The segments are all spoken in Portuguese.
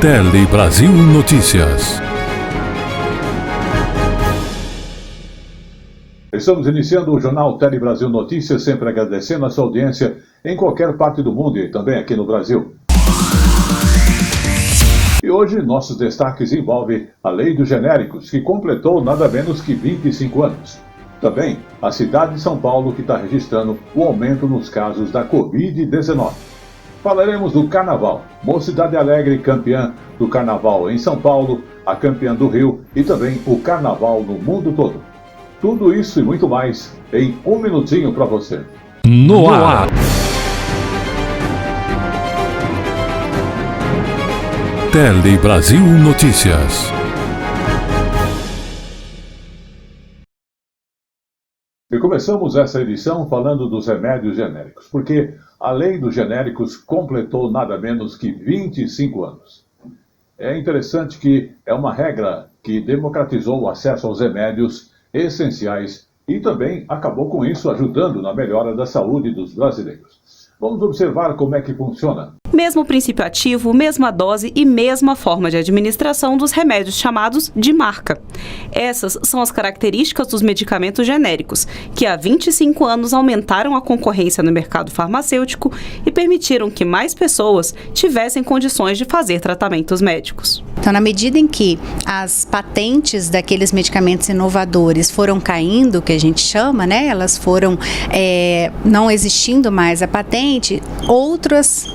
Tele Brasil Notícias. Estamos iniciando o Jornal Tele Brasil Notícias, sempre agradecendo a sua audiência em qualquer parte do mundo e também aqui no Brasil. E hoje nossos destaques envolvem a Lei dos Genéricos, que completou nada menos que 25 anos. Também a cidade de São Paulo, que está registrando o aumento nos casos da Covid-19. Falaremos do Carnaval, Mocidade Alegre campeã do Carnaval em São Paulo, a campeã do Rio e também o Carnaval no mundo todo. Tudo isso e muito mais em um minutinho para você. No ar. Tele Brasil Notícias. E começamos essa edição falando dos remédios genéricos, porque a Lei dos Genéricos completou nada menos que 25 anos. É interessante que é uma regra que democratizou o acesso aos remédios essenciais e também acabou com isso ajudando na melhora da saúde dos brasileiros. Vamos observar como é que funciona. Mesmo princípio ativo, mesma dose e mesma forma de administração dos remédios chamados de marca. Essas são as características dos medicamentos genéricos, que há 25 anos aumentaram a concorrência no mercado farmacêutico e permitiram que mais pessoas tivessem condições de fazer tratamentos médicos. Então, na medida em que as patentes daqueles medicamentos inovadores foram caindo, que a gente chama, né? Elas foram não existindo mais a patente, outros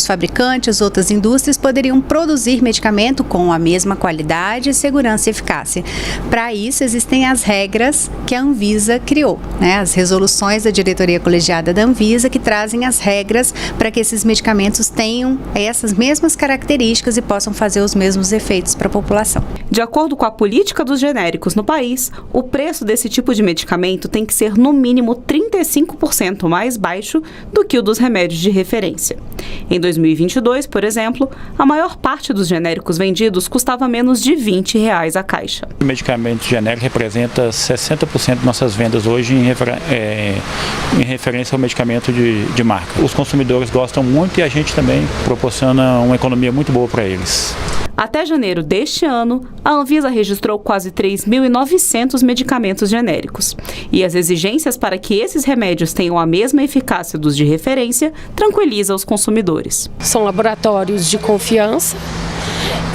fabricantes, outras indústrias poderiam produzir medicamento com a mesma qualidade, segurança e eficácia. Para isso, existem as regras que a Anvisa criou, né? As resoluções da diretoria colegiada da Anvisa que trazem as regras para que esses medicamentos tenham essas mesmas características e possam fazer os mesmos efeitos para a população. De acordo com a política dos genéricos no país, o preço desse tipo de medicamento tem que ser no mínimo 35% mais baixo do que o dos remédios de referência. Em 2022, por exemplo, a maior parte dos genéricos vendidos custava menos de R$20 a caixa. O medicamento genérico representa 60% de nossas vendas hoje em referência ao medicamento de marca. Os consumidores gostam muito e a gente também proporciona uma economia muito boa para eles. Até janeiro deste ano, a Anvisa registrou quase 3.900 medicamentos genéricos. E as exigências para que esses remédios tenham a mesma eficácia dos de referência tranquilizam os consumidores. São laboratórios de confiança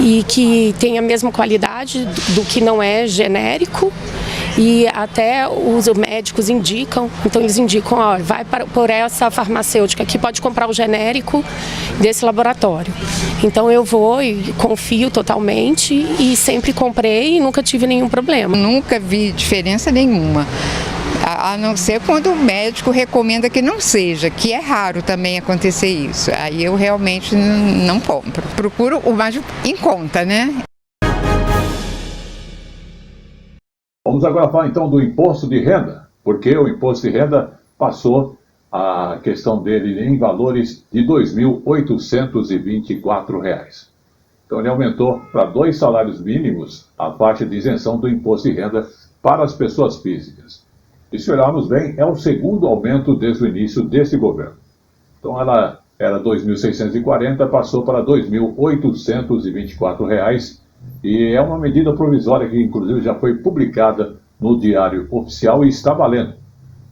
e que têm a mesma qualidade do que não é genérico. E até os médicos indicam, então eles indicam, ó, vai por essa farmacêutica que pode comprar o genérico desse laboratório. Então eu vou e confio totalmente e sempre comprei e nunca tive nenhum problema. Nunca vi diferença nenhuma, a não ser quando o médico recomenda que não seja, que é raro também acontecer isso. Aí eu realmente não compro. Procuro o mais em conta, né? Vamos agora falar então do imposto de renda, porque o imposto de renda passou a questão dele em valores de R$ 2.824. Então ele aumentou para 2 salários mínimos a faixa de isenção do imposto de renda para as pessoas físicas. E se olharmos bem, é o segundo aumento desde o início desse governo. Então ela era R$ 2.640, passou para R$ 2.824. E é uma medida provisória que, inclusive, já foi publicada no Diário Oficial e está valendo.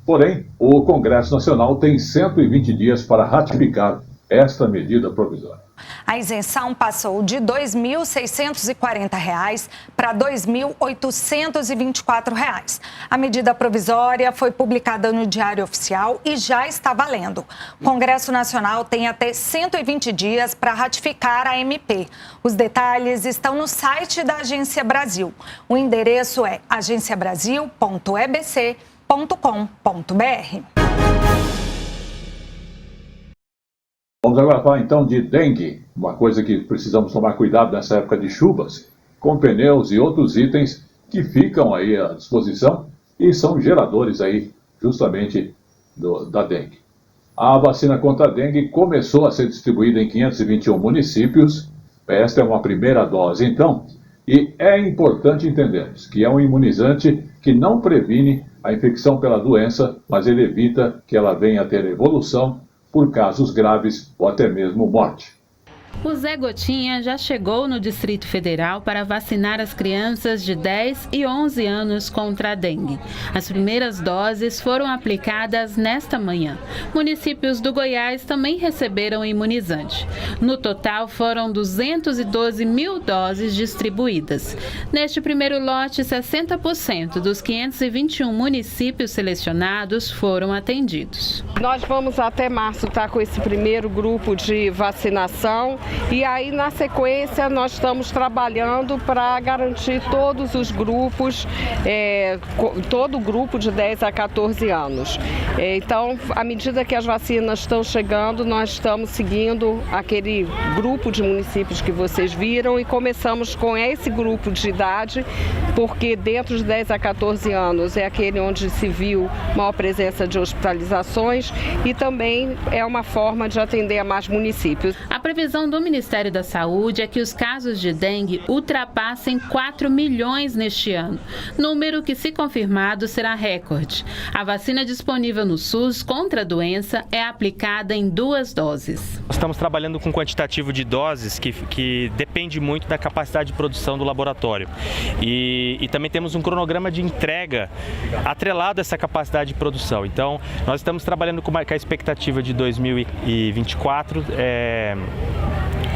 Porém, o Congresso Nacional tem 120 dias para ratificar esta medida provisória. A isenção passou de R$ 2.640 para R$ 2.824. A medida provisória foi publicada no Diário Oficial e já está valendo. O Congresso Nacional tem até 120 dias para ratificar a MP. Os detalhes estão no site da Agência Brasil. O endereço é agenciabrasil.ebc.com.br. Vamos agora falar então de dengue, uma coisa que precisamos tomar cuidado nessa época de chuvas, com pneus e outros itens que ficam aí à disposição e são geradores aí justamente da dengue. A vacina contra a dengue começou a ser distribuída em 521 municípios, esta é uma primeira dose então, e é importante entendermos que é um imunizante que não previne a infecção pela doença, mas ele evita que ela venha a ter evolução por casos graves ou até mesmo morte. O Zé Gotinha já chegou no Distrito Federal para vacinar as crianças de 10 e 11 anos contra a dengue. As primeiras doses foram aplicadas nesta manhã. Municípios do Goiás também receberam o imunizante. No total, foram 212 mil doses distribuídas. Neste primeiro lote, 60% dos 521 municípios selecionados foram atendidos. Nós vamos até março estar com esse primeiro grupo de vacinação. E aí, na sequência, nós estamos trabalhando para garantir todos os grupos, todo o grupo de 10 a 14 anos. Então, à medida que as vacinas estão chegando, nós estamos seguindo aquele grupo de municípios que vocês viram e começamos com esse grupo de idade, porque dentro de 10 a 14 anos é aquele onde se viu maior presença de hospitalizações e também é uma forma de atender a mais municípios. A previsão do Ministério da Saúde é que os casos de dengue ultrapassem 4 milhões neste ano, número que, se confirmado, será recorde. A vacina disponível no SUS contra a doença é aplicada em 2 doses. Estamos trabalhando com um quantitativo de doses que depende muito da capacidade de produção do laboratório. E também temos um cronograma de entrega atrelado a essa capacidade de produção. Então, nós estamos trabalhando com a expectativa de 2024,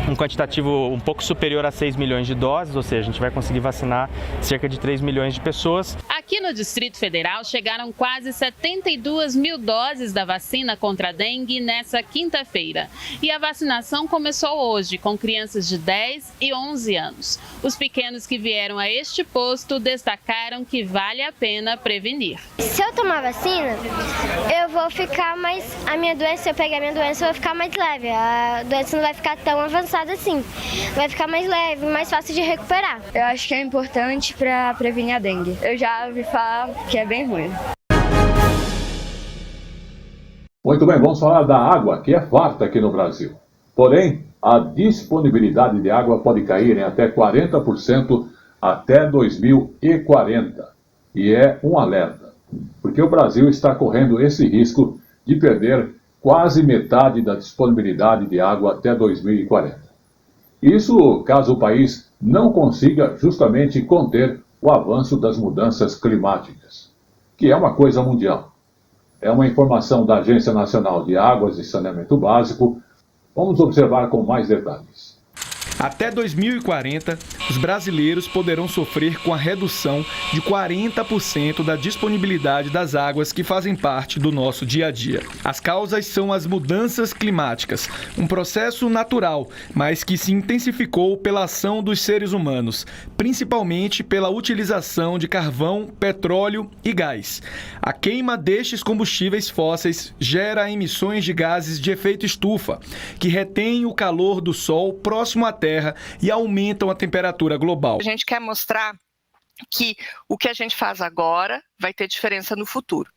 um quantitativo um pouco superior a 6 milhões de doses, ou seja, a gente vai conseguir vacinar cerca de 3 milhões de pessoas. Aqui no Distrito Federal chegaram quase 72 mil doses da vacina contra a dengue nessa quinta-feira. E a vacinação começou hoje com crianças de 10 e 11 anos. Os pequenos que vieram a este posto destacaram que vale a pena prevenir. Se eu tomar vacina, eu vou ficar mais... se eu pegar a minha doença, eu vou ficar mais leve. A doença não vai ficar tão avançada assim, vai ficar mais leve, mais fácil de recuperar. Eu acho que é importante para prevenir a dengue. Eu já ouvi falar que é bem ruim. Muito bem, vamos falar da água, que é farta aqui no Brasil. Porém, a disponibilidade de água pode cair em até 40% até 2040. E é um alerta, porque o Brasil está correndo esse risco de perder quase metade da disponibilidade de água até 2040. Isso caso o país não consiga justamente conter o avanço das mudanças climáticas, que é uma coisa mundial. É uma informação da Agência Nacional de Águas e Saneamento Básico. Vamos observar com mais detalhes. Até 2040, os brasileiros poderão sofrer com a redução de 40% da disponibilidade das águas que fazem parte do nosso dia a dia. As causas são as mudanças climáticas, um processo natural, mas que se intensificou pela ação dos seres humanos, principalmente pela utilização de carvão, petróleo e gás. A queima destes combustíveis fósseis gera emissões de gases de efeito estufa, que retêm o calor do Sol próximo à Terra e aumentam a temperatura global. A gente quer mostrar que o que a gente faz agora vai ter diferença no futuro,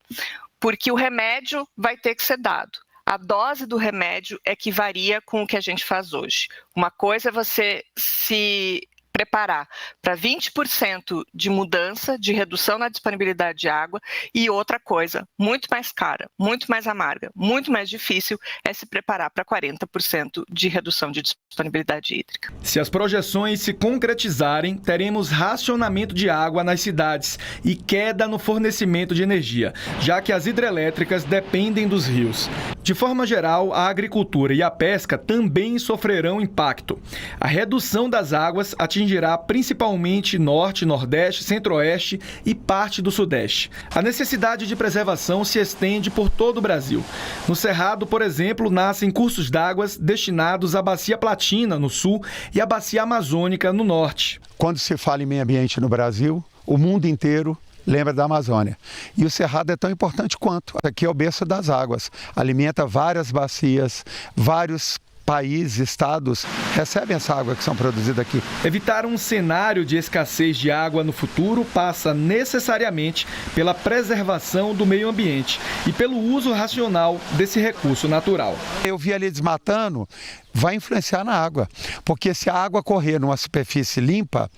porque o remédio vai ter que ser dado. A dose do remédio é que varia com o que a gente faz hoje. Uma coisa é você se preparar para 20% de mudança, de redução na disponibilidade de água, e outra coisa, muito mais cara, muito mais amarga, muito mais difícil, é se preparar para 40% de redução de disponibilidade hídrica. Se as projeções se concretizarem, teremos racionamento de água nas cidades e queda no fornecimento de energia, já que as hidrelétricas dependem dos rios. De forma geral, a agricultura e a pesca também sofrerão impacto. A redução das águas atingirá principalmente Norte, Nordeste, Centro-Oeste e parte do Sudeste. A necessidade de preservação se estende por todo o Brasil. No Cerrado, por exemplo, nascem cursos d'água destinados à Bacia Platina, no Sul, e à Bacia Amazônica, no Norte. Quando se fala em meio ambiente no Brasil, o mundo inteiro lembra da Amazônia. E o Cerrado é tão importante quanto. Aqui é o berço das águas. Alimenta várias bacias, vários países, estados recebem essa água que são produzidas aqui. Evitar um cenário de escassez de água no futuro passa necessariamente pela preservação do meio ambiente e pelo uso racional desse recurso natural. Eu vi ali desmatando, vai influenciar na água, porque se a água correr numa superfície limpa,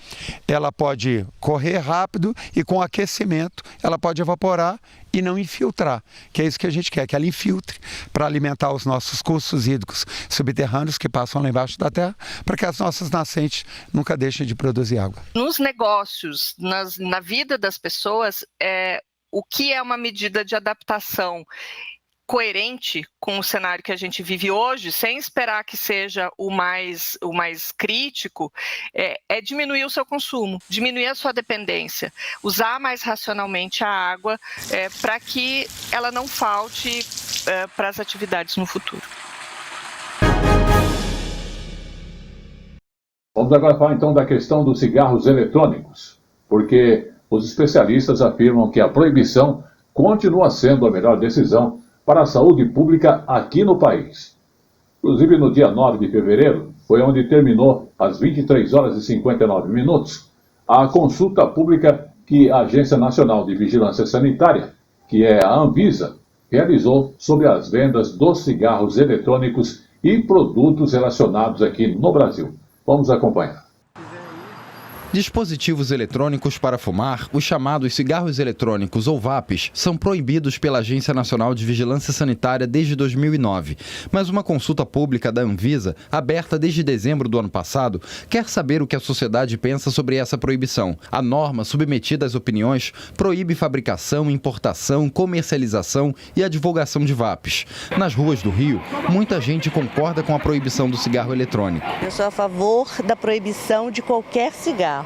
ela pode correr rápido e com aquecimento ela pode evaporar e não infiltrar, que é isso que a gente quer, que ela infiltre para alimentar os nossos cursos hídricos subterrâneos que passam lá embaixo da terra, para que as nossas nascentes nunca deixem de produzir água. Nos negócios, na vida das pessoas, o que é uma medida de adaptação coerente com o cenário que a gente vive hoje, sem esperar que seja o mais crítico, é diminuir o seu consumo, diminuir a sua dependência, usar mais racionalmente a água para que ela não falte para as atividades no futuro. Vamos agora falar então da questão dos cigarros eletrônicos, porque os especialistas afirmam que a proibição continua sendo a melhor decisão para a saúde pública aqui no país. Inclusive, no dia 9 de fevereiro, foi onde terminou, às 23 horas e 59 minutos, a consulta pública que a Agência Nacional de Vigilância Sanitária, que é a Anvisa, realizou sobre as vendas dos cigarros eletrônicos e produtos relacionados aqui no Brasil. Vamos acompanhar. Dispositivos eletrônicos para fumar, os chamados cigarros eletrônicos ou vapes, são proibidos pela Agência Nacional de Vigilância Sanitária desde 2009. Mas uma consulta pública da Anvisa, aberta desde dezembro do ano passado, quer saber o que a sociedade pensa sobre essa proibição. A norma, submetida às opiniões, proíbe fabricação, importação, comercialização e a divulgação de vapes. Nas ruas do Rio, muita gente concorda com a proibição do cigarro eletrônico. Eu sou a favor da proibição de qualquer cigarro.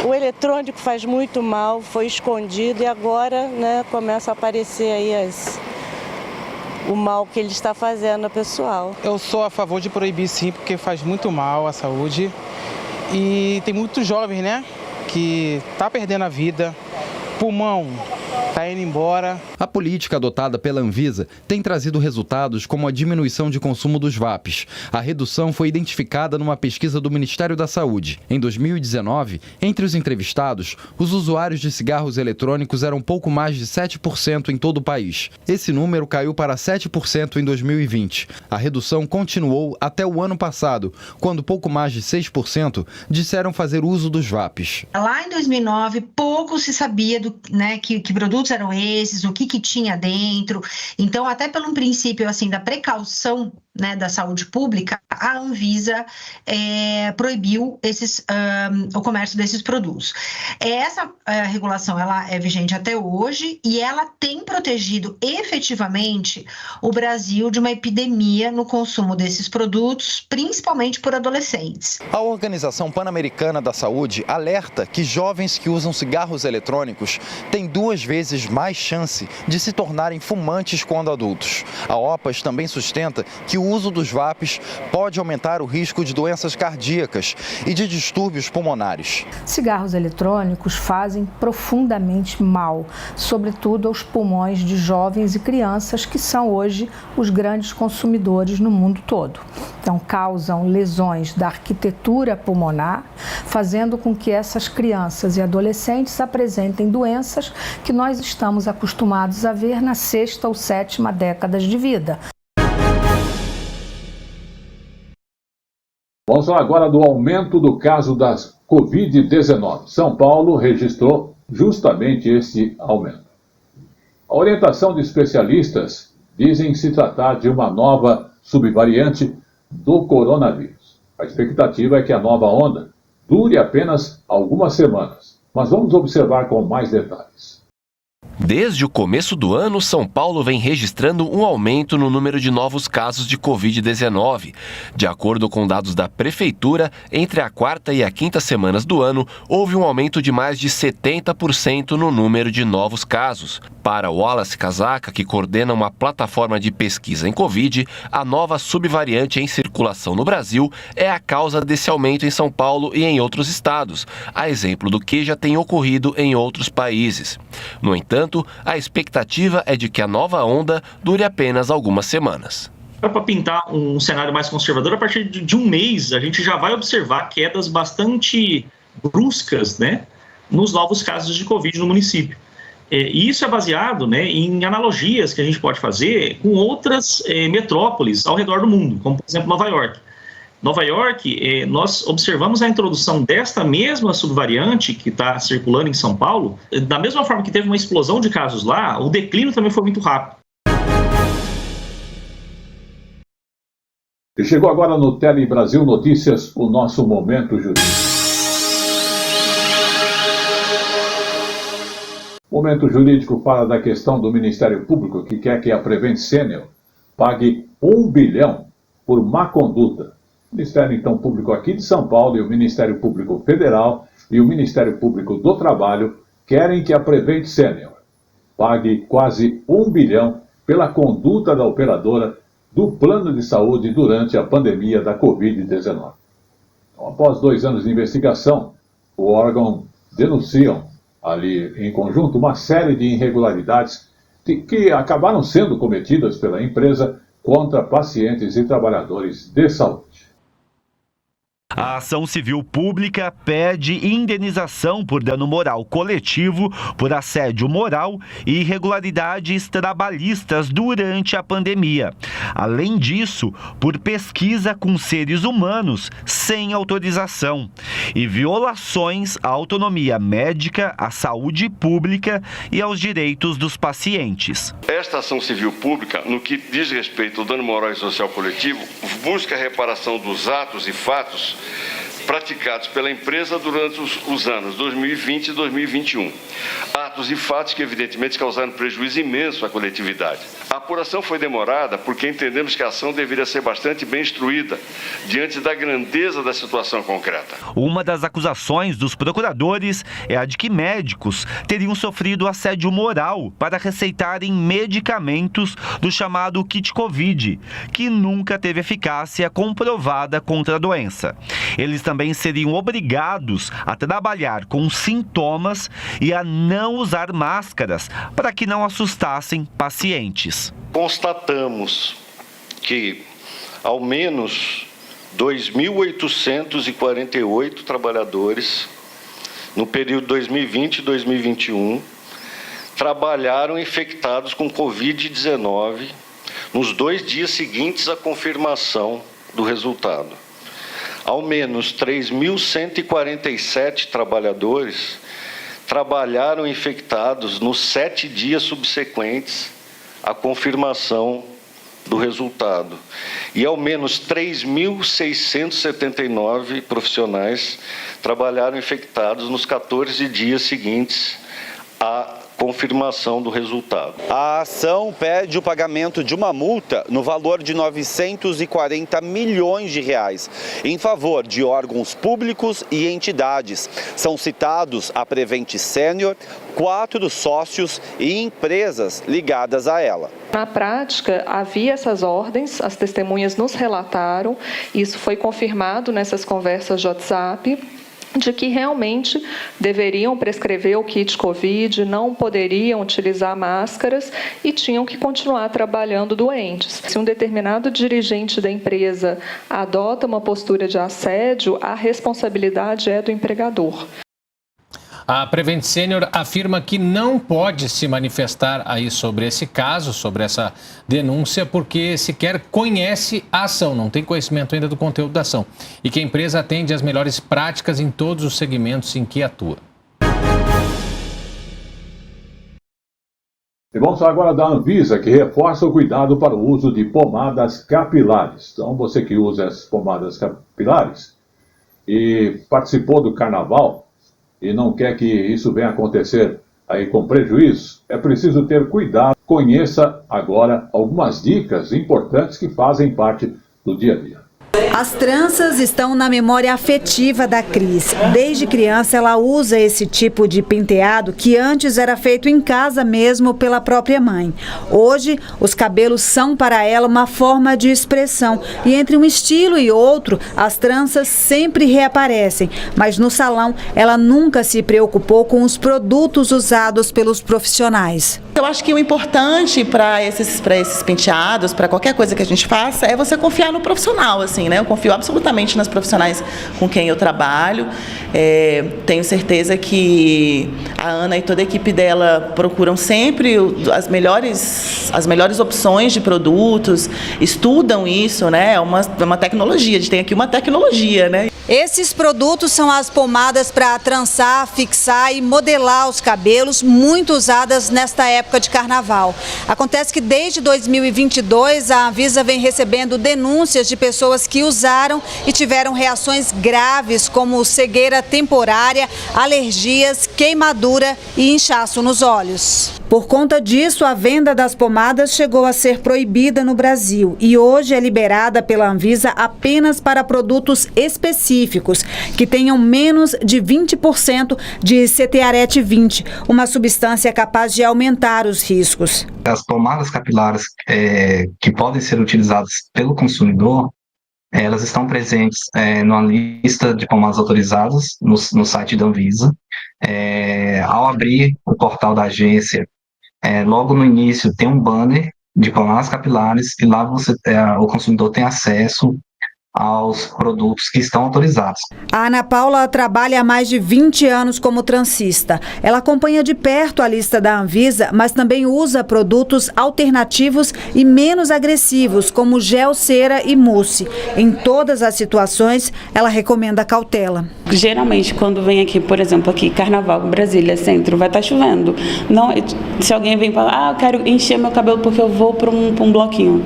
O eletrônico faz muito mal, foi escondido e agora, começa a aparecer aí o mal que ele está fazendo ao pessoal. Eu sou a favor de proibir sim, porque faz muito mal à saúde e tem muitos jovens, que tá perdendo a vida, pulmão está indo embora. A política adotada pela Anvisa tem trazido resultados como a diminuição de consumo dos vapes. A redução foi identificada numa pesquisa do Ministério da Saúde. Em 2019, entre os entrevistados, os usuários de cigarros eletrônicos eram pouco mais de 7% em todo o país. Esse número caiu para 7% em 2020. A redução continuou até o ano passado, quando pouco mais de 6% disseram fazer uso dos vapes. Lá em 2009, pouco se sabia que produtos eram esses, o que tinha dentro. Então, até pelo princípio da precaução da saúde pública, a Anvisa proibiu o comércio desses produtos. Essa regulação ela é vigente até hoje e ela tem protegido efetivamente o Brasil de uma epidemia no consumo desses produtos, principalmente por adolescentes. A Organização Pan-Americana da Saúde alerta que jovens que usam cigarros eletrônicos têm 2 vezes mais chance de se tornarem fumantes quando adultos. A OPAS também sustenta que o uso dos vapes pode aumentar o risco de doenças cardíacas e de distúrbios pulmonares. Cigarros eletrônicos fazem profundamente mal, sobretudo aos pulmões de jovens e crianças que são hoje os grandes consumidores no mundo todo. Então, causam lesões da arquitetura pulmonar, fazendo com que essas crianças e adolescentes apresentem doenças que nós estamos acostumados a ver na 6ª ou 7ª décadas de vida. Vamos falar agora do aumento do caso das Covid-19. São Paulo registrou justamente esse aumento. A orientação de especialistas dizem se tratar de uma nova subvariante do coronavírus. A expectativa é que a nova onda dure apenas algumas semanas, mas vamos observar com mais detalhes. Desde o começo do ano, São Paulo vem registrando um aumento no número de novos casos de Covid-19. De acordo com dados da Prefeitura, entre a 4ª e a 5ª semanas do ano, houve um aumento de mais de 70% no número de novos casos. Para Wallace Casaca, que coordena uma plataforma de pesquisa em Covid, a nova subvariante em circulação no Brasil é a causa desse aumento em São Paulo e em outros estados, a exemplo do que já tem ocorrido em outros países. No entanto, a expectativa é de que a nova onda dure apenas algumas semanas. Para pintar um cenário mais conservador, a partir de um mês a gente já vai observar quedas bastante bruscas, nos novos casos de Covid no município. E isso é baseado em analogias que a gente pode fazer com outras metrópoles ao redor do mundo, como por exemplo Nova York. Nova York, nós observamos a introdução desta mesma subvariante que está circulando em São Paulo. Da mesma forma que teve uma explosão de casos lá, o declínio também foi muito rápido. E chegou agora no Tele Brasil Notícias o nosso Momento Jurídico. O Momento Jurídico fala da questão do Ministério Público que quer que a Prevent Senior pague 1 bilhão por má conduta. O Ministério então Público aqui de São Paulo e o Ministério Público Federal e o Ministério Público do Trabalho querem que a Prevent Senior pague quase 1 bilhão pela conduta da operadora do plano de saúde durante a pandemia da Covid-19. Então, após 2 anos de investigação, o órgão denunciam ali em conjunto uma série de irregularidades que acabaram sendo cometidas pela empresa contra pacientes e trabalhadores de saúde. A ação civil pública pede indenização por dano moral coletivo, por assédio moral e irregularidades trabalhistas durante a pandemia. Além disso, por pesquisa com seres humanos sem autorização e violações à autonomia médica, à saúde pública e aos direitos dos pacientes. Esta ação civil pública, no que diz respeito ao dano moral e social coletivo, busca a reparação dos atos e fatos praticados pela empresa durante os anos 2020 e 2021. Atos e fatos que evidentemente causaram prejuízo imenso à coletividade. A apuração foi demorada porque entendemos que a ação deveria ser bastante bem instruída diante da grandeza da situação concreta. Uma das acusações dos procuradores é a de que médicos teriam sofrido assédio moral para receitarem medicamentos do chamado kit Covid, que nunca teve eficácia comprovada contra a doença. Eles também seriam obrigados a trabalhar com sintomas e a não usar máscaras para que não assustassem pacientes. Constatamos que ao menos 2.848 trabalhadores no período 2020 e 2021 trabalharam infectados com Covid-19 nos 2 dias seguintes à confirmação do resultado. Ao menos 3.147 trabalhadores trabalharam infectados nos 7 dias subsequentes à confirmação do resultado. E ao menos 3.679 profissionais trabalharam infectados nos 14 dias seguintes à confirmação do resultado. A ação pede o pagamento de uma multa no valor de 940 milhões de reais em favor de órgãos públicos e entidades. São citados a Prevent Senior, 4 sócios e empresas ligadas a ela. Na prática, havia essas ordens, as testemunhas nos relataram, isso foi confirmado nessas conversas de WhatsApp, de que realmente deveriam prescrever o kit Covid, não poderiam utilizar máscaras e tinham que continuar trabalhando doentes. Se um determinado dirigente da empresa adota uma postura de assédio, a responsabilidade é do empregador. A Prevent Senior afirma que não pode se manifestar aí sobre esse caso, sobre essa denúncia, porque sequer conhece a ação, não tem conhecimento ainda do conteúdo da ação. E que a empresa atende às melhores práticas em todos os segmentos em que atua. E vamos falar agora da Anvisa, que reforça o cuidado para o uso de pomadas capilares. Então, você que usa as pomadas capilares e participou do carnaval, e não quer que isso venha acontecer aí com prejuízo, é preciso ter cuidado. Conheça agora algumas dicas importantes que fazem parte do dia a dia. As tranças estão na memória afetiva da Cris. Desde criança ela usa esse tipo de penteado que antes era feito em casa mesmo pela própria mãe. Hoje, os cabelos são para ela uma forma de expressão e entre um estilo e outro, as tranças sempre reaparecem. Mas no salão, ela nunca se preocupou com os produtos usados pelos profissionais. Eu acho que o importante para esses penteados, para qualquer coisa que a gente faça, é você confiar no profissional, assim. assim, né? Eu confio absolutamente nas profissionais com quem eu trabalho. Tenho certeza que a Ana e toda a equipe dela procuram sempre as melhores opções de produtos, estudam isso, né? É uma tecnologia, a gente tem aqui uma tecnologia, né? Esses produtos são as pomadas para trançar, fixar e modelar os cabelos, muito usadas nesta época de carnaval. Acontece que desde 2022 a Anvisa vem recebendo denúncias de pessoas que usaram e tiveram reações graves como cegueira temporária, alergias, queimadura e inchaço nos olhos. Por conta disso, a venda das pomadas chegou a ser proibida no Brasil e hoje é liberada pela Anvisa apenas para produtos específicos que tenham menos de 20% de CTRET 20, uma substância capaz de aumentar os riscos. As pomadas capilares que podem ser utilizadas pelo consumidor, elas estão presentes numa lista de pomadas autorizadas no site da Anvisa. Ao abrir o portal da agência, logo no início tem um banner de pomadas capilares e lá o consumidor tem acesso aos produtos que estão autorizados. A Ana Paula trabalha há mais de 20 anos como transista. Ela acompanha de perto a lista da Anvisa, mas também usa produtos alternativos e menos agressivos, como gel, cera e mousse. Em todas as situações, ela recomenda cautela. Geralmente, quando vem aqui, por exemplo, aqui, Carnaval, Brasília, Centro, vai estar chovendo. Não, se alguém vem falar, eu quero encher meu cabelo porque eu vou para um bloquinho.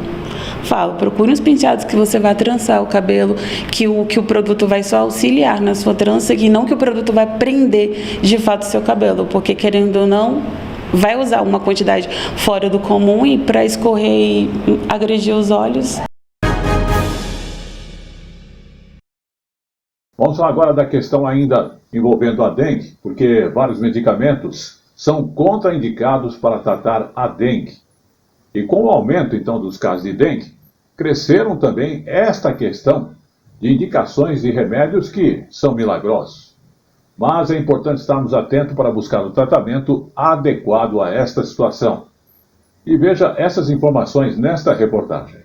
Falo, procure uns penteados que você vai trançar o cabelo, que o produto vai só auxiliar na sua trança, e não que o produto vai prender de fato o seu cabelo, porque querendo ou não, vai usar uma quantidade fora do comum e para escorrer e agredir os olhos. Vamos falar agora da questão ainda envolvendo a dengue, porque vários medicamentos são contraindicados para tratar a dengue. E com o aumento, então, dos casos de dengue, cresceram também esta questão de indicações de remédios que são milagrosos. Mas é importante estarmos atentos para buscar o tratamento adequado a esta situação. E veja essas informações nesta reportagem.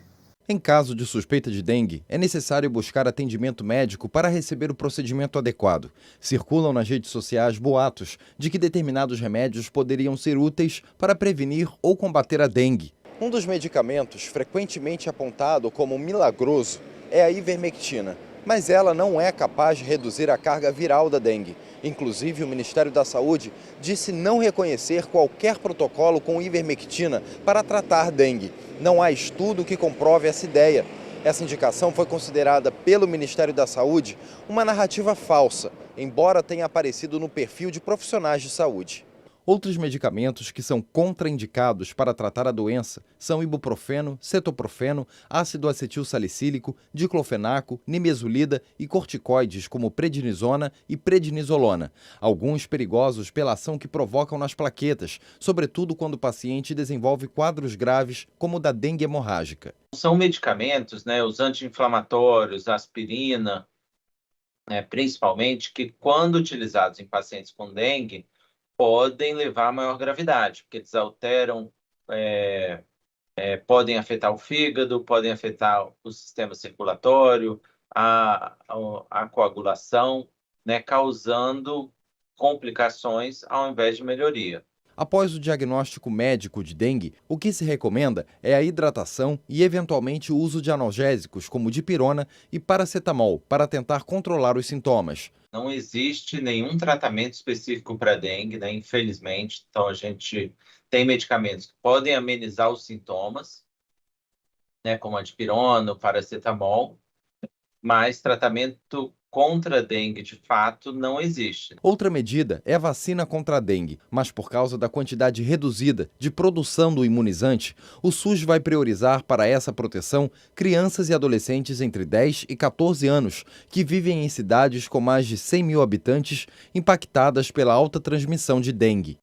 Em caso de suspeita de dengue, é necessário buscar atendimento médico para receber o procedimento adequado. Circulam nas redes sociais boatos de que determinados remédios poderiam ser úteis para prevenir ou combater a dengue. Um dos medicamentos frequentemente apontado como milagroso é a ivermectina, mas ela não é capaz de reduzir a carga viral da dengue. Inclusive, o Ministério da Saúde disse não reconhecer qualquer protocolo com ivermectina para tratar dengue. Não há estudo que comprove essa ideia. Essa indicação foi considerada pelo Ministério da Saúde uma narrativa falsa, embora tenha aparecido no perfil de profissionais de saúde. Outros medicamentos que são contraindicados para tratar a doença são ibuprofeno, cetoprofeno, ácido acetil salicílico, diclofenaco, nimesulida e corticoides como prednisona e prednisolona, alguns perigosos pela ação que provocam nas plaquetas, sobretudo quando o paciente desenvolve quadros graves como o da dengue hemorrágica. São medicamentos, os anti-inflamatórios, a aspirina, principalmente, que quando utilizados em pacientes com dengue, podem levar a maior gravidade, porque eles alteram, podem afetar o fígado, podem afetar o sistema circulatório, a coagulação, causando complicações ao invés de melhoria. Após o diagnóstico médico de dengue, o que se recomenda é a hidratação e, eventualmente, o uso de analgésicos como dipirona e paracetamol para tentar controlar os sintomas. Não existe nenhum tratamento específico para dengue, infelizmente. Então, a gente tem medicamentos que podem amenizar os sintomas, como a dipirona, o paracetamol, mas tratamento contra a dengue, de fato, não existe. Outra medida é a vacina contra a dengue, mas por causa da quantidade reduzida de produção do imunizante, o SUS vai priorizar para essa proteção crianças e adolescentes entre 10 e 14 anos, que vivem em cidades com mais de 100 mil habitantes impactadas pela alta transmissão de dengue.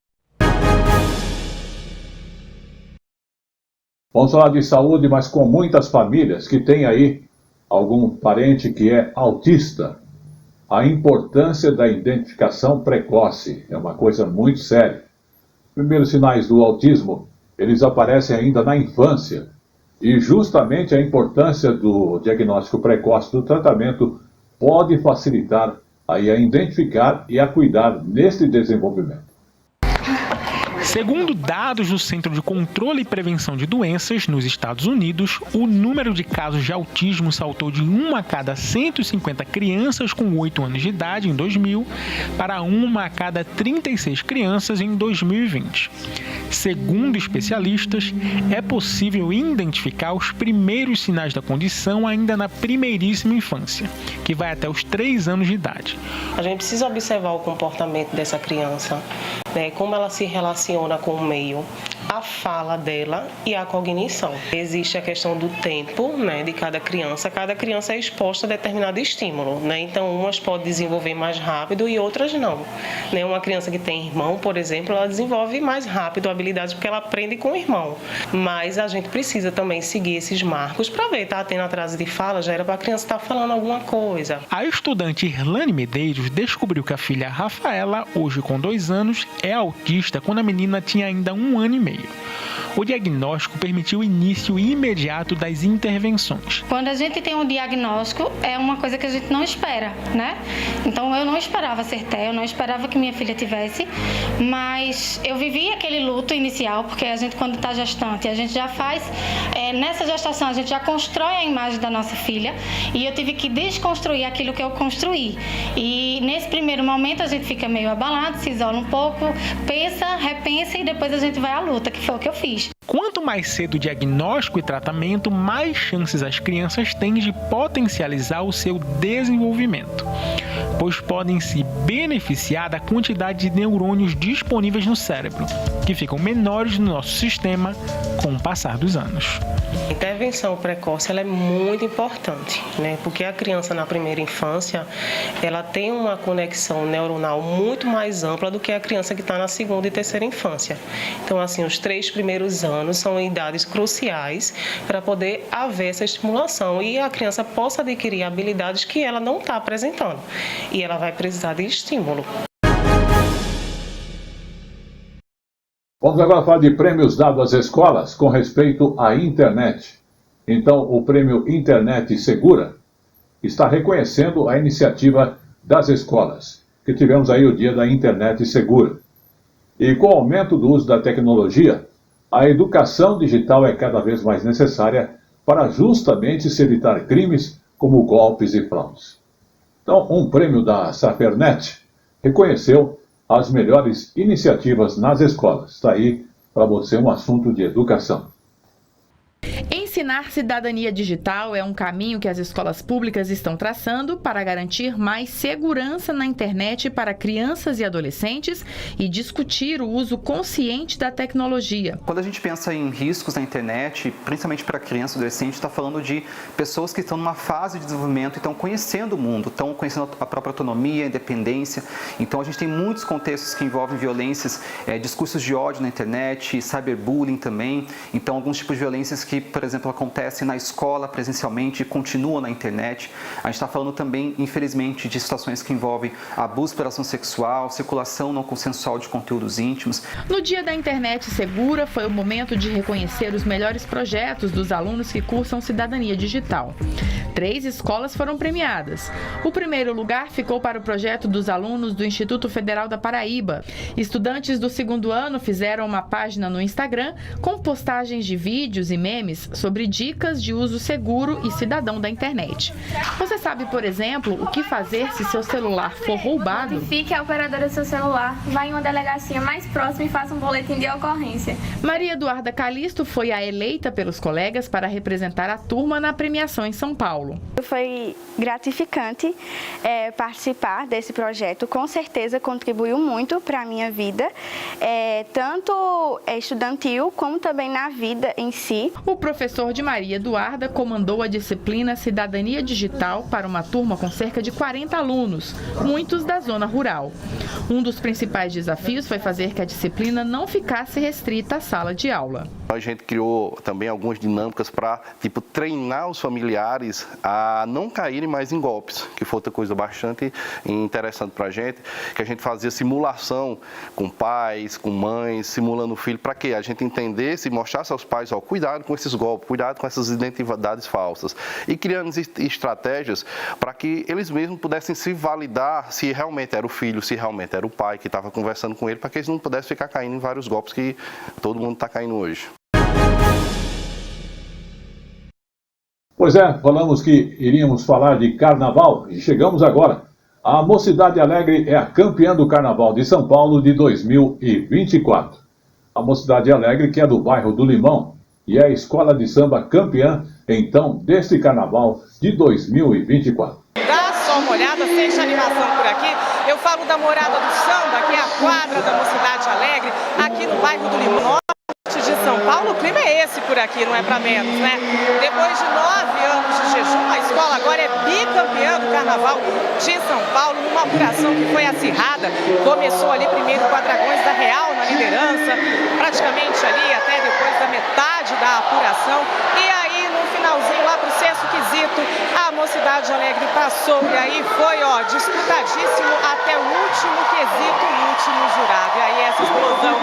Vamos falar de saúde, mas com muitas famílias que têm aí algum parente que é autista. A importância da identificação precoce é uma coisa muito séria. Primeiros sinais do autismo, eles aparecem ainda na infância. E justamente a importância do diagnóstico precoce do tratamento pode facilitar aí a identificar e a cuidar neste desenvolvimento. Segundo dados do Centro de Controle e Prevenção de Doenças nos Estados Unidos, o número de casos de autismo saltou de 1 a cada 150 crianças com 8 anos de idade em 2000 para 1 a cada 36 crianças em 2020. Segundo especialistas, é possível identificar os primeiros sinais da condição ainda na primeiríssima infância, que vai até os 3 anos de idade. A gente precisa observar o comportamento dessa criança, né, como ela se relaciona com o meio, a fala dela e a cognição. Existe a questão do tempo, né, de cada criança é exposta a determinado estímulo, né, então umas podem desenvolver mais rápido e outras não. Né, uma criança que tem irmão, por exemplo, ela desenvolve mais rápido habilidades porque ela aprende com o irmão, mas a gente precisa também seguir esses marcos para ver, tá tendo atraso de fala, já era para a criança estar falando alguma coisa. A estudante Irlane Medeiros descobriu que a filha Rafaela, hoje com 2 anos, é autista quando a menina tinha ainda 1 ano e meio. O diagnóstico permitiu o início imediato das intervenções. Quando a gente tem um diagnóstico, é uma coisa que a gente não espera, né? Então eu não esperava ser TEA, eu não esperava que minha filha tivesse, mas eu vivi aquele luto inicial, porque a gente quando está gestante, a gente já faz, nessa gestação a gente já constrói a imagem da nossa filha e eu tive que desconstruir aquilo que eu construí. E nesse primeiro momento a gente fica meio abalado, se isola um pouco, pensa, repensa e depois a gente vai à luta, que foi o que eu fiz. Quanto mais cedo o diagnóstico e tratamento, mais chances as crianças têm de potencializar o seu desenvolvimento, pois podem se beneficiar da quantidade de neurônios disponíveis no cérebro, que ficam menores no nosso sistema com o passar dos anos. A intervenção precoce ela é muito importante, né? Porque a criança na primeira infância ela tem uma conexão neuronal muito mais ampla do que a criança que está na segunda e terceira infância. Então, assim, os 3 primeiros anos são idades cruciais para poder haver essa estimulação e a criança possa adquirir habilidades que ela não está apresentando e ela vai precisar de estímulo. Vamos agora falar de prêmios dados às escolas com respeito à internet. Então, o prêmio Internet Segura está reconhecendo a iniciativa das escolas, que tivemos aí o dia da Internet Segura. E com o aumento do uso da tecnologia, a educação digital é cada vez mais necessária para justamente se evitar crimes como golpes e fraudes. Então, um prêmio da Safernet reconheceu as melhores iniciativas nas escolas. Está aí para você um assunto de educação. Ensinar cidadania digital é um caminho que as escolas públicas estão traçando para garantir mais segurança na internet para crianças e adolescentes e discutir o uso consciente da tecnologia. Quando a gente pensa em riscos na internet, principalmente para criança e adolescente, está falando de pessoas que estão numa fase de desenvolvimento e estão conhecendo o mundo, estão conhecendo a própria autonomia, a independência. Então a gente tem muitos contextos que envolvem violências, discursos de ódio na internet, cyberbullying também. Então alguns tipos de violências que, por exemplo, acontecem na escola presencialmente e continuam na internet. A gente está falando também, infelizmente, de situações que envolvem abuso por ação sexual, circulação não consensual de conteúdos íntimos. No Dia da Internet Segura foi o momento de reconhecer os melhores projetos dos alunos que cursam cidadania digital. 3 escolas foram premiadas. O primeiro lugar ficou para o projeto dos alunos do Instituto Federal da Paraíba. Estudantes do 2º ano fizeram uma página no Instagram com postagens de vídeos e memes sobre dicas de uso seguro e cidadão da internet. Você sabe, por exemplo, o que fazer se seu celular for roubado? Notifique a operadora do seu celular, vá em uma delegacia mais próxima e faça um boletim de ocorrência. Maria Eduarda Calisto foi a eleita pelos colegas para representar a turma na premiação em São Paulo. Foi gratificante participar desse projeto, com certeza contribuiu muito para a minha vida, tanto estudantil como também na vida em si. O professor de Maria Eduarda comandou a disciplina Cidadania Digital para uma turma com cerca de 40 alunos, muitos da zona rural. Um dos principais desafios foi fazer que a disciplina não ficasse restrita à sala de aula. A gente criou também algumas dinâmicas para treinar os familiares a não caírem mais em golpes, que foi outra coisa bastante interessante para a gente, que a gente fazia simulação com pais, com mães, simulando o filho, para que a gente entendesse e mostrasse aos pais, ó, cuidado com esses golpes, cuidado com essas identidades falsas, e criando estratégias para que eles mesmos pudessem se validar se realmente era o filho, se realmente era o pai que estava conversando com ele, para que eles não pudessem ficar caindo em vários golpes que todo mundo está caindo hoje. Pois é, falamos que iríamos falar de carnaval e chegamos agora. A Mocidade Alegre é a campeã do Carnaval de São Paulo de 2024. A Mocidade Alegre, que é do bairro do Limão, e é a escola de samba campeã, então, deste Carnaval de 2024. Dá só uma olhada, sente animação por aqui. Eu falo da Morada do Samba, que é a quadra da Mocidade Alegre, aqui no bairro do Limão. De São Paulo, o clima é esse por aqui, não é para menos, né? Depois de 9 anos de jejum, a escola agora é bicampeã do Carnaval de São Paulo, numa apuração que foi acirrada. Começou ali primeiro com a Dragões da Real na liderança, praticamente ali até depois da metade da apuração. E aí, no finalzinho, lá pro sexto quesito, a Mocidade Alegre passou. E aí foi, ó, disputadíssimo até o último quesito, o último jurado. E aí essa explosão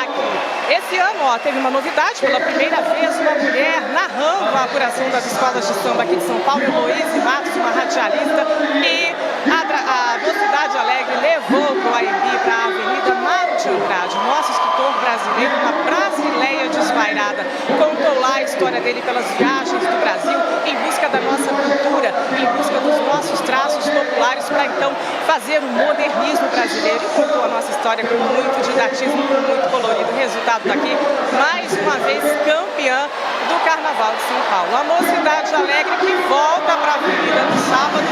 aqui. Esse ano, ó, teve uma novidade, pela primeira vez uma mulher narrando a apuração das escolas de samba aqui de São Paulo, Heloíse Matos, uma radialista, e a Mocidade Alegre levou o AMB para a Avenida Mário de Andrade, nosso escritor brasileiro, uma brasileia desvairada, contou lá a história dele pelas viagens do Brasil, em busca da nossa cultura, em busca dos nossos traços populares, para então fazer o modernismo brasileiro, e contou a nossa história com muito didatismo, com muito colorido. Resultado daqui, mais uma vez campeã do Carnaval de São Paulo. A Mocidade Alegre que volta para a Avenida no sábado,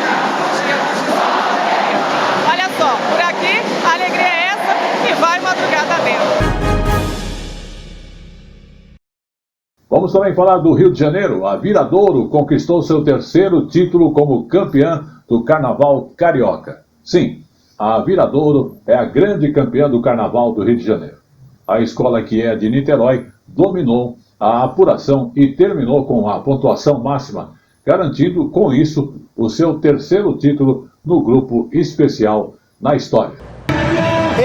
dia de sábado. Olha só, por aqui a alegria é essa e vai madrugada dentro. Vamos também falar do Rio de Janeiro. A Viradouro conquistou seu terceiro título como campeã do Carnaval Carioca. Sim, a Viradouro é a grande campeã do Carnaval do Rio de Janeiro. A escola, que é de Niterói, dominou a apuração e terminou com a pontuação máxima, garantindo com isso o seu terceiro título no grupo especial na história.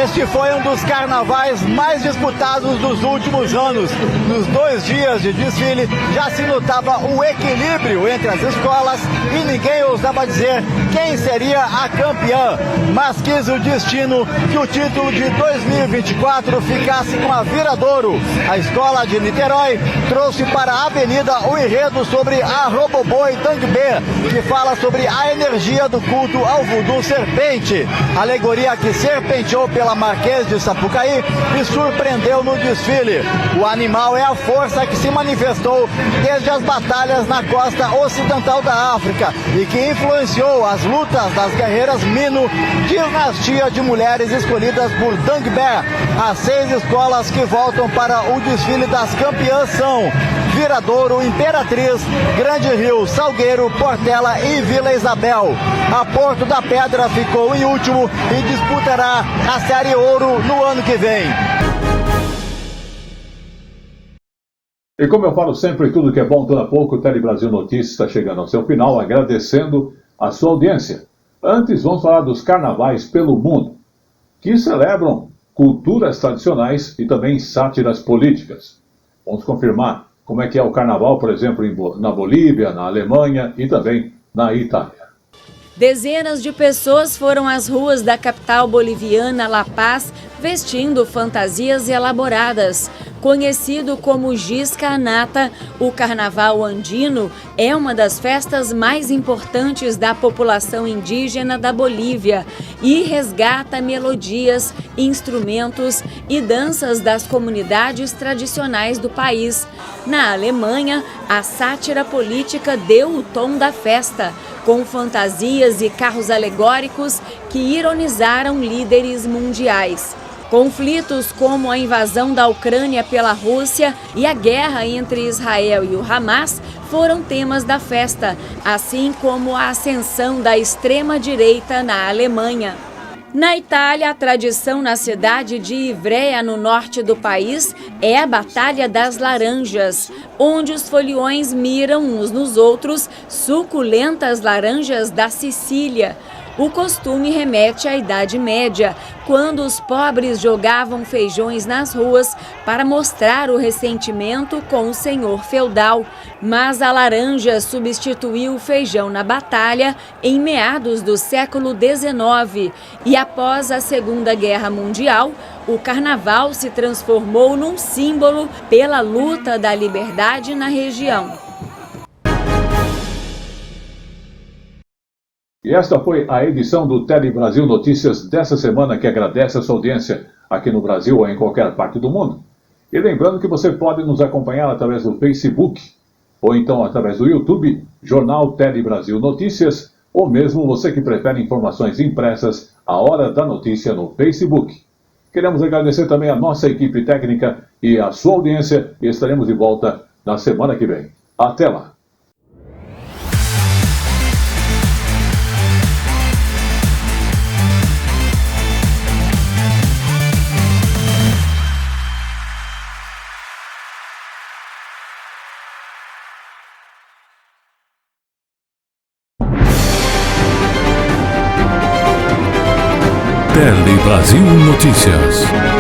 Este foi um dos carnavais mais disputados dos últimos anos. Nos 2 dias de desfile já se notava o equilíbrio entre as escolas e ninguém ousava dizer quem seria a campeã. Mas quis o destino que o título de 2024 ficasse com a Viradouro. A escola de Niterói trouxe para a avenida o enredo sobre a Roboboi Tangbê, que fala sobre a energia do culto ao voodoo serpente. Alegoria que serpenteou pela Marquês de Sapucaí e surpreendeu no desfile. O animal é a força que se manifestou desde as batalhas na costa ocidental da África e que influenciou as lutas das guerreiras Mino, dinastia de mulheres escolhidas por Tangbé. As 6 escolas que voltam para o desfile das campeãs são Viradouro, Imperatriz, Grande Rio, Salgueiro, Portela e Vila Isabel. A Porto da Pedra ficou em último e disputará a Série Ouro no ano que vem. E como eu falo sempre, tudo que é bom dura pouco. O Tele Brasil Notícias está chegando ao seu final, agradecendo a sua audiência. Antes, vamos falar dos carnavais pelo mundo, que celebram culturas tradicionais e também sátiras políticas. Vamos confirmar como é que é o carnaval, por exemplo, na Bolívia, na Alemanha e também na Itália. Dezenas de pessoas foram às ruas da capital boliviana, La Paz, vestindo fantasias elaboradas. Conhecido como Gisca-Nata, o carnaval andino é uma das festas mais importantes da população indígena da Bolívia e resgata melodias, instrumentos e danças das comunidades tradicionais do país. Na Alemanha, a sátira política deu o tom da festa, com fantasias e carros alegóricos que ironizaram líderes mundiais. Conflitos como a invasão da Ucrânia pela Rússia e a guerra entre Israel e o Hamas foram temas da festa, assim como a ascensão da extrema-direita na Alemanha. Na Itália, a tradição na cidade de Ivrea, no norte do país, é a Batalha das Laranjas, onde os foliões miram uns nos outros suculentas laranjas da Sicília. O costume remete à Idade Média, quando os pobres jogavam feijões nas ruas para mostrar o ressentimento com o senhor feudal. Mas a laranja substituiu o feijão na batalha em meados do século XIX. E após a Segunda Guerra Mundial, o carnaval se transformou num símbolo pela luta da liberdade na região. E esta foi a edição do Tele Brasil Notícias dessa semana, que agradece a sua audiência aqui no Brasil ou em qualquer parte do mundo. E lembrando que você pode nos acompanhar através do Facebook, ou então através do YouTube, Jornal Tele Brasil Notícias, ou mesmo você que prefere informações impressas, a Hora da Notícia no Facebook. Queremos agradecer também a nossa equipe técnica e a sua audiência, e estaremos de volta na semana que vem. Até lá! Tele Brasil Notícias.